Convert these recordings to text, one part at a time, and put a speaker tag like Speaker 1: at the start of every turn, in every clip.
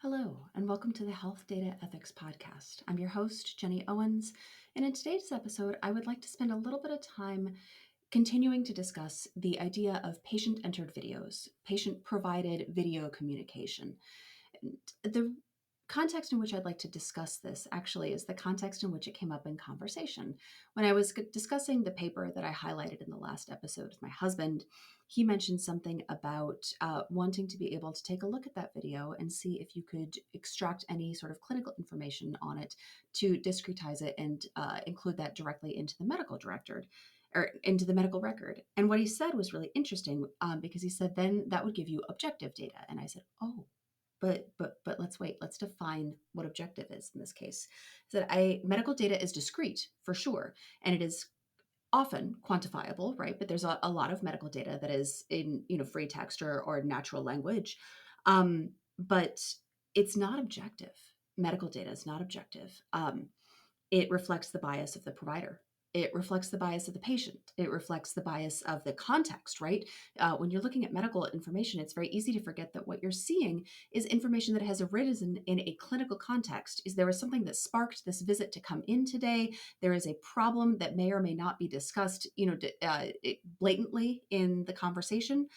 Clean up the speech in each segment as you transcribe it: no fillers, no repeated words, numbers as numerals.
Speaker 1: Hello, and welcome to the Health Data Ethics Podcast. I'm your host, Jenny Owens, and in today's episode, I would like to spend a little bit of time continuing to discuss the idea of patient-entered videos, patient-provided video communication. And the context in which I'd like to discuss this actually is the context in which it came up in conversation. When I was discussing the paper that I highlighted in the last episode with my husband, he mentioned something about wanting to be able to take a look at that video and see if you could extract any sort of clinical information on it to discretize it and include that directly into the medical director or into the medical record. And what he said was really interesting because he said then that would give you objective data. And I said, oh, but let's wait. Let's define what objective is in this case. So that medical data is discrete for sure, and it is often quantifiable, right? But there's a lot of medical data that is in free text or natural language, but it's not objective. Medical data is not objective. It reflects the bias of the provider. It reflects the bias of the patient. It reflects the bias of the context, right? When you're looking at medical information, it's very easy to forget that what you're seeing is information that has arisen in a clinical context. Is there something that sparked this visit to come in today? There is a problem that may or may not be discussed, blatantly in the conversation.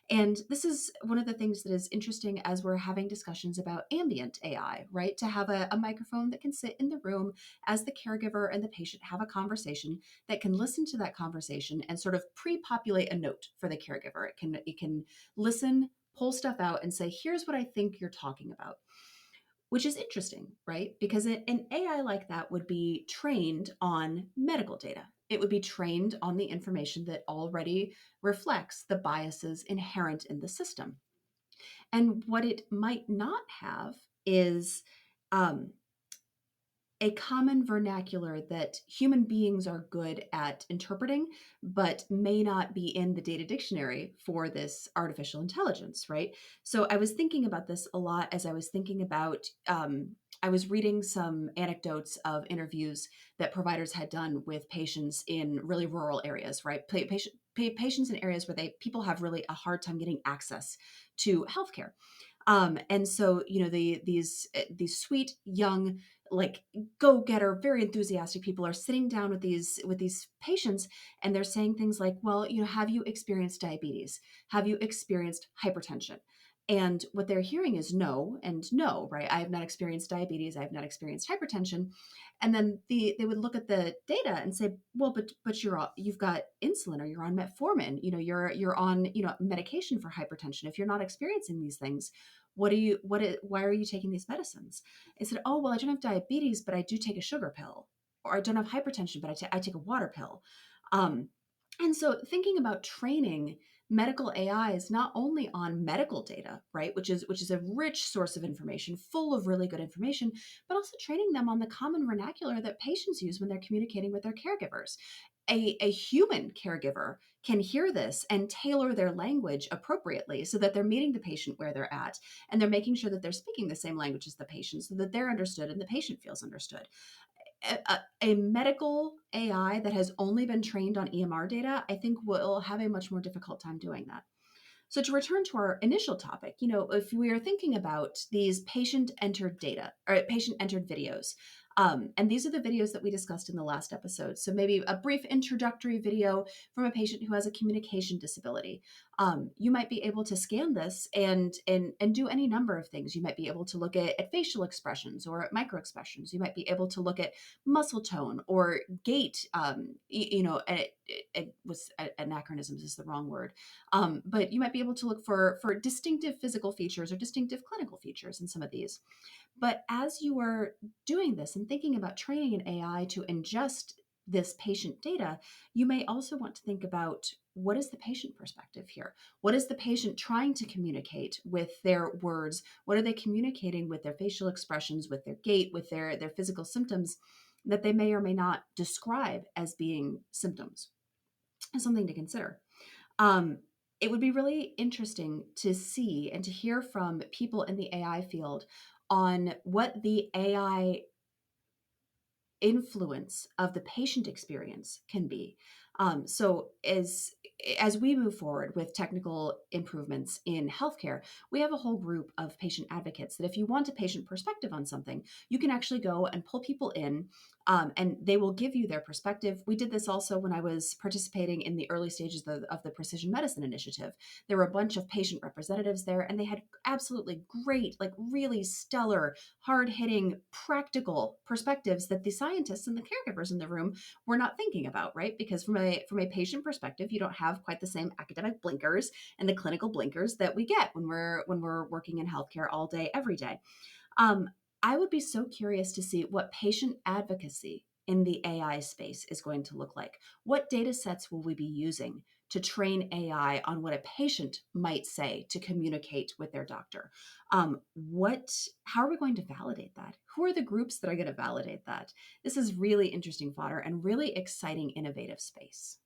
Speaker 1: And this is one of the things that is interesting as we're having discussions about ambient AI, right? To have a microphone that can sit in the room as the caregiver and the patient have a conversation that can listen to that conversation and sort of pre-populate a note for the caregiver. It can listen, pull stuff out and say, here's what I think you're talking about, which is interesting, right? Because an AI like that would be trained on medical data. It would be trained on the information that already reflects the biases inherent in the system. And what it might not have is um, a common vernacular that human beings are good at interpreting, but may not be in the data dictionary for this artificial intelligence, right? So I was thinking about this a lot as I was thinking about, I was reading some anecdotes of interviews that providers had done with patients in really rural areas, right? Patients in areas where people have really a hard time getting access to healthcare. And so, these sweet young, like go-getter, very enthusiastic people are sitting down with these patients, and they're saying things like, "Well, have you experienced diabetes? Have you experienced hypertension?" And what they're hearing is no and no, right? I have not experienced diabetes. I have not experienced hypertension. And then they would look at the data and say, well, but you've got insulin or you're on metformin. You're on medication for hypertension. If you're not experiencing these things, why are you taking these medicines? I said, oh, well, I don't have diabetes, but I do take a sugar pill, or I don't have hypertension, but I take a water pill. Um, and so thinking about training medical AIs not only on medical data, right, which is a rich source of information, full of really good information, but also training them on the common vernacular that patients use when they're communicating with their caregivers. A human caregiver can hear this and tailor their language appropriately so that they're meeting the patient where they're at, and they're making sure that they're speaking the same language as the patient so that they're understood and the patient feels understood. A medical AI that has only been trained on EMR data, I think will have a much more difficult time doing that. So to return to our initial topic, if we are thinking about these patient-entered data or patient-entered videos, and these are the videos that we discussed in the last episode. So maybe a brief introductory video from a patient who has a communication disability. You might be able to scan this and do any number of things. You might be able to look at facial expressions or at micro expressions. You might be able to look at muscle tone or gait. It was anachronisms is the wrong word, but you might be able to look for distinctive physical features or distinctive clinical features in some of these. But as you are doing this and thinking about training an AI to ingest this patient data, you may also want to think about what is the patient perspective here? What is the patient trying to communicate with their words? What are they communicating with their facial expressions, with their gait, with their physical symptoms that they may or may not describe as being symptoms? Something to consider. Um, it would be really interesting to see and to hear from people in the AI field on what the AI influence of the patient experience can be. So as as we move forward with technical improvements in healthcare, we have a whole group of patient advocates that if you want a patient perspective on something, you can actually go and pull people in, and they will give you their perspective. We did this also when I was participating in the early stages of the Precision Medicine Initiative. There were a bunch of patient representatives there, and they had absolutely great, like really stellar, hard hitting, practical perspectives that the scientists and the caregivers in the room we're not thinking about, right? Because from a patient perspective, you don't have quite the same academic blinkers and the clinical blinkers that we get when we're working in healthcare all day, every day. Um, I would be so curious to see what patient advocacy in the AI space is going to look like. What data sets will we be using to train AI on what a patient might say to communicate with their doctor? How are we going to validate that? Who are the groups that are going to validate that? This is really interesting fodder and really exciting, innovative space.